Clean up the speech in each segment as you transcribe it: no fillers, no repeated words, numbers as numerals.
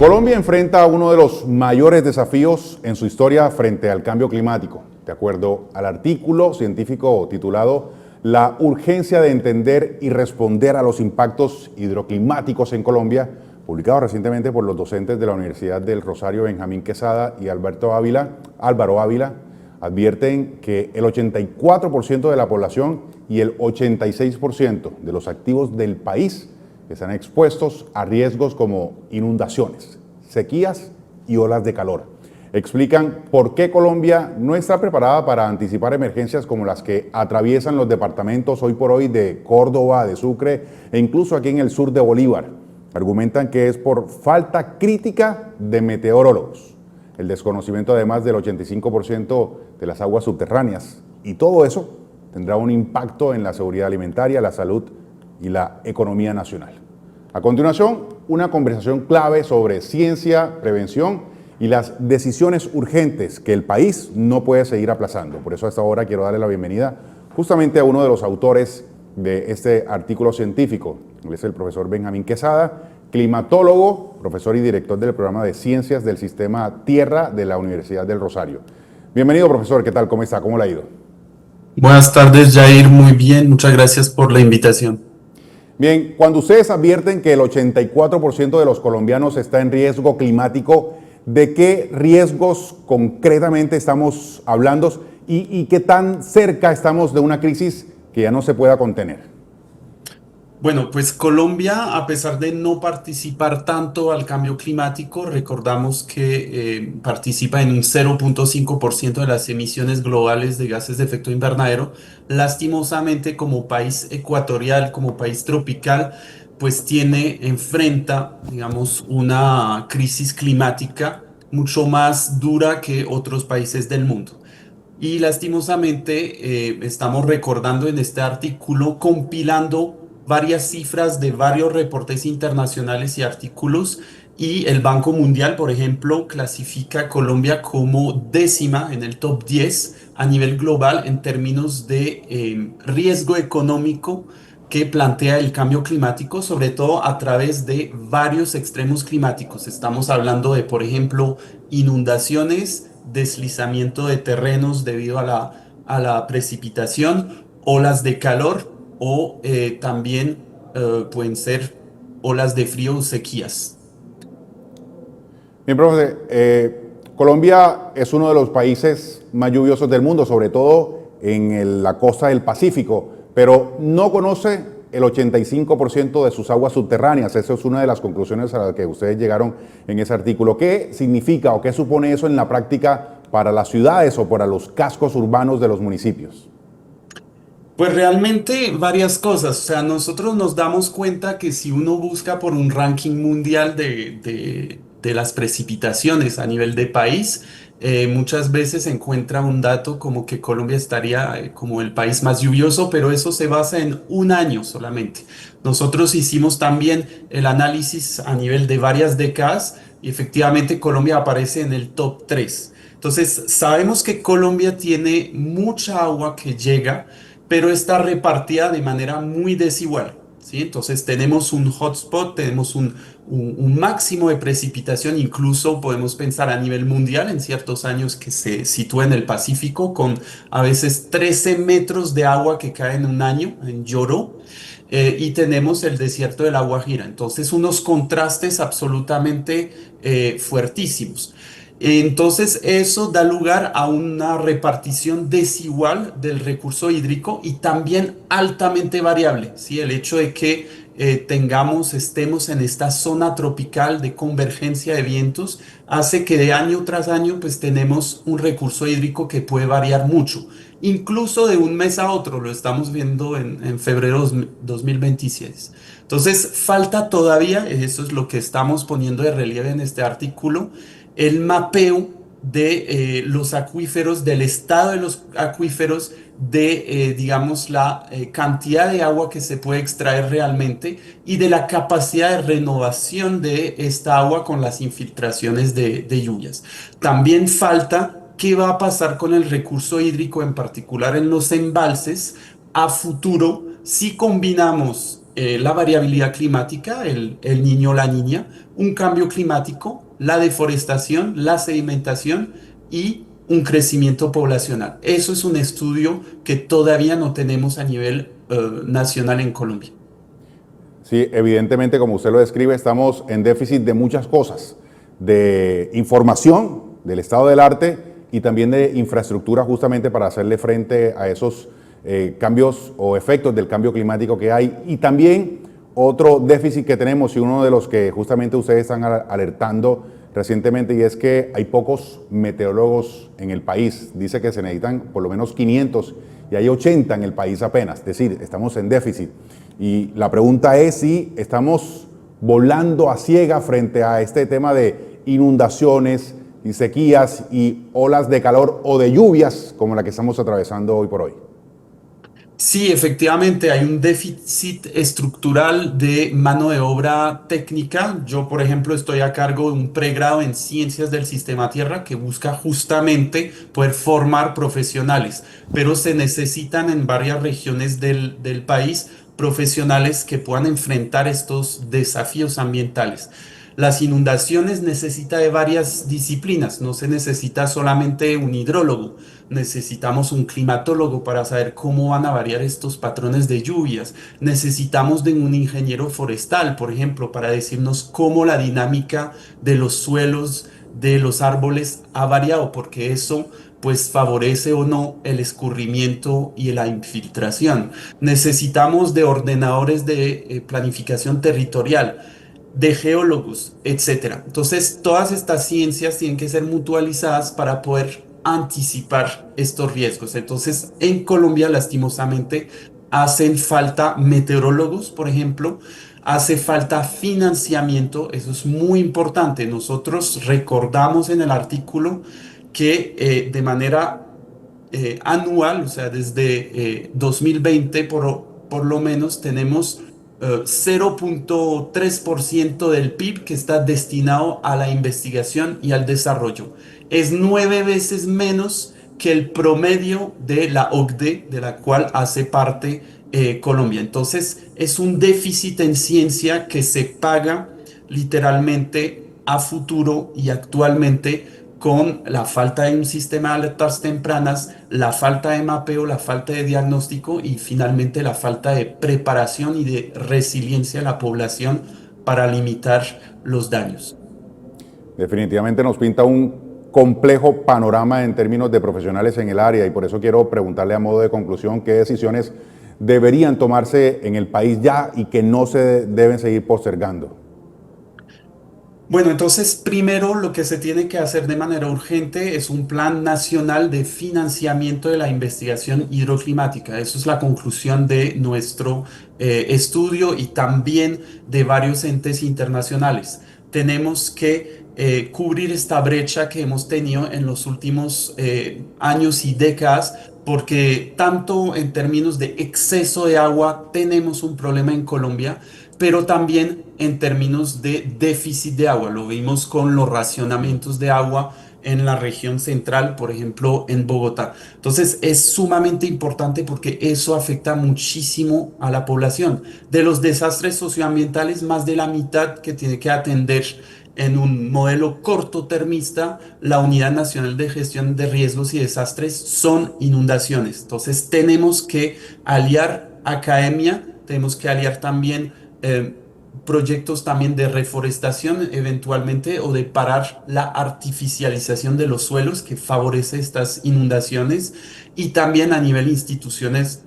Colombia enfrenta uno de los mayores desafíos en su historia frente al cambio climático, de acuerdo al artículo científico titulado La urgencia de entender y responder a los impactos hidroclimáticos en Colombia, publicado recientemente por los docentes de la Universidad del Rosario, Benjamín Quesada y Álvaro Ávila, advierten que el 84% de la población y el 86% de los activos del país están expuestos a riesgos como inundaciones, sequías y olas de calor. Explican por qué Colombia no está preparada para anticipar emergencias como las que atraviesan los departamentos hoy por hoy de Córdoba, de Sucre e incluso aquí en el sur de Bolívar. Argumentan que es por falta crítica de meteorólogos, el desconocimiento además del 85% de las aguas subterráneas, y todo eso tendrá un impacto en la seguridad alimentaria, la salud y la economía nacional. A continuación, una conversación clave sobre ciencia, prevención y las decisiones urgentes que el país no puede seguir aplazando. Por eso a esta hora quiero darle la bienvenida justamente a uno de los autores de este artículo científico. Él es el profesor Benjamín Quesada, climatólogo, profesor y director del programa de Ciencias del Sistema Tierra de la Universidad del Rosario. Bienvenido, profesor. ¿Qué tal? ¿Cómo está? ¿Cómo le ha ido? Buenas tardes, Jair. Muy bien, muchas gracias por la invitación. Bien, cuando ustedes advierten que el 84% de los colombianos está en riesgo climático, ¿de qué riesgos concretamente estamos hablando y qué tan cerca estamos de una crisis que ya no se pueda contener? Bueno, pues Colombia, a pesar de no participar tanto al cambio climático, recordamos que participa en un 0,5% de las emisiones globales de gases de efecto invernadero. Lastimosamente, como país ecuatorial, como país tropical, pues enfrenta, digamos, una crisis climática mucho más dura que otros países del mundo. Y lastimosamente estamos recordando en este artículo, compilando varias cifras de varios reportes internacionales y artículos, y el Banco Mundial, por ejemplo, clasifica a Colombia como décima en el top 10 a nivel global en términos de riesgo económico que plantea el cambio climático, sobre todo a través de varios extremos climáticos. Estamos hablando de, por ejemplo, inundaciones, deslizamiento de terrenos debido a la precipitación, olas de calor o también pueden ser olas de frío o sequías. Bien, profe, Colombia es uno de los países más lluviosos del mundo, sobre todo en la costa del Pacífico, pero no conoce el 85% de sus aguas subterráneas. Esa es una de las conclusiones a las que ustedes llegaron en ese artículo. ¿Qué significa o qué supone eso en la práctica para las ciudades o para los cascos urbanos de los municipios? Pues realmente varias cosas. O sea, nosotros nos damos cuenta que si uno busca por un ranking mundial de las precipitaciones a nivel de país, muchas veces se encuentra un dato como que Colombia estaría como el país más lluvioso, pero eso se basa en un año solamente. Nosotros hicimos también el análisis a nivel de varias décadas y efectivamente Colombia aparece en el top 3. Entonces, sabemos que Colombia tiene mucha agua que llega, pero está repartida de manera muy desigual, ¿sí? Entonces tenemos un hotspot, tenemos un máximo de precipitación, incluso podemos pensar a nivel mundial en ciertos años que se sitúa en el Pacífico, con a veces 13 metros de agua que cae en un año, en Lloró. Y tenemos el desierto de la Guajira. Entonces, unos contrastes absolutamente fuertísimos. Entonces, eso da lugar a una repartición desigual del recurso hídrico y también altamente variable, ¿sí? El hecho de que estemos en esta zona tropical de convergencia de vientos hace que de año tras año pues tenemos un recurso hídrico que puede variar mucho, incluso de un mes a otro. Lo estamos viendo en febrero 2026. Entonces, falta todavía, eso es lo que estamos poniendo de relieve en este artículo, el mapeo de los acuíferos, del estado de los acuíferos, digamos, la cantidad de agua que se puede extraer realmente y de la capacidad de renovación de esta agua con las infiltraciones de lluvias. También falta qué va a pasar con el recurso hídrico, en particular en los embalses, a futuro, si combinamos la variabilidad climática, el niño o la niña, un cambio climático, la deforestación, la sedimentación y un crecimiento poblacional. Eso es un estudio que todavía no tenemos a nivel nacional en Colombia. Sí, evidentemente, como usted lo describe, estamos en déficit de muchas cosas, de información, del estado del arte y también de infraestructura justamente para hacerle frente a esos cambios o efectos del cambio climático que hay. Y también otro déficit que tenemos y uno de los que justamente ustedes están alertando recientemente, y es que hay pocos meteorólogos en el país. Dice que se necesitan por lo menos 500 y hay 80 en el país apenas, es decir, estamos en déficit. Y la pregunta es si estamos volando a ciega frente a este tema de inundaciones y sequías y olas de calor o de lluvias como la que estamos atravesando hoy por hoy. Sí, efectivamente, hay un déficit estructural de mano de obra técnica. Yo, por ejemplo, estoy a cargo de un pregrado en Ciencias del Sistema Tierra que busca justamente poder formar profesionales, pero se necesitan en varias regiones del país profesionales que puedan enfrentar estos desafíos ambientales. Las inundaciones necesita de varias disciplinas, no se necesita solamente un hidrólogo. Necesitamos un climatólogo para saber cómo van a variar estos patrones de lluvias. Necesitamos de un ingeniero forestal, por ejemplo, para decirnos cómo la dinámica de los suelos, de los árboles ha variado, porque eso pues favorece o no el escurrimiento y la infiltración. Necesitamos de ordenadores de planificación territorial, de geólogos, etcétera. Entonces, todas estas ciencias tienen que ser mutualizadas para poder anticipar estos riesgos. Entonces, en Colombia, lastimosamente, hacen falta meteorólogos, por ejemplo, hace falta financiamiento, eso es muy importante. Nosotros recordamos en el artículo que de manera anual, o sea, desde 2020 por lo menos, tenemos 0,3% del PIB que está destinado a la investigación y al desarrollo. Es 9 veces menos que el promedio de la OCDE, de la cual hace parte Colombia. Entonces, es un déficit en ciencia que se paga literalmente a futuro y actualmente con la falta de un sistema de alertas tempranas, la falta de mapeo, la falta de diagnóstico y finalmente la falta de preparación y de resiliencia de la población para limitar los daños. Definitivamente nos pinta un complejo panorama en términos de profesionales en el área y por eso quiero preguntarle a modo de conclusión qué decisiones deberían tomarse en el país ya y que no se deben seguir postergando. Bueno, entonces primero lo que se tiene que hacer de manera urgente es un plan nacional de financiamiento de la investigación hidroclimática. Eso es la conclusión de nuestro estudio y también de varios entes internacionales. Tenemos que cubrir esta brecha que hemos tenido en los últimos años y décadas, porque tanto en términos de exceso de agua tenemos un problema en Colombia, pero también en términos de déficit de agua. Lo vimos con los racionamientos de agua en la región central, por ejemplo, en Bogotá. Entonces, es sumamente importante porque eso afecta muchísimo a la población. De los desastres socioambientales, más de la mitad que tiene que atender en un modelo cortotermista, la Unidad Nacional de Gestión de Riesgos y Desastres son inundaciones. Entonces, tenemos que aliar academia, tenemos que aliar también eh, proyectos también de reforestación eventualmente o de parar la artificialización de los suelos que favorece estas inundaciones y también a nivel instituciones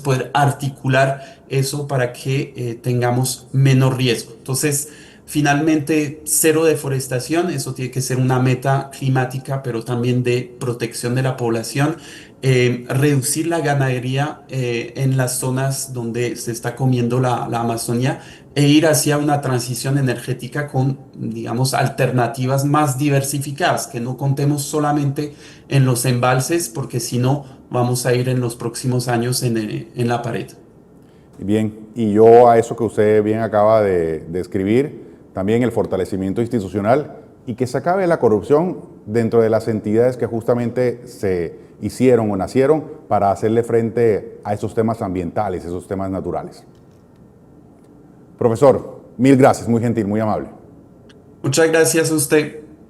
poder articular eso para que tengamos menos riesgo. Entonces, finalmente, cero deforestación, eso tiene que ser una meta climática, pero también de protección de la población. Reducir la ganadería en las zonas donde se está comiendo la Amazonía e ir hacia una transición energética con, digamos, alternativas más diversificadas, que no contemos solamente en los embalses, porque si no, vamos a ir en los próximos años en la pared. Bien, y yo a eso que usted bien acaba de escribir, también el fortalecimiento institucional y que se acabe la corrupción dentro de las entidades que justamente se hicieron o nacieron para hacerle frente a esos temas ambientales, esos temas naturales. Profesor, mil gracias, muy gentil, muy amable. Muchas gracias a usted.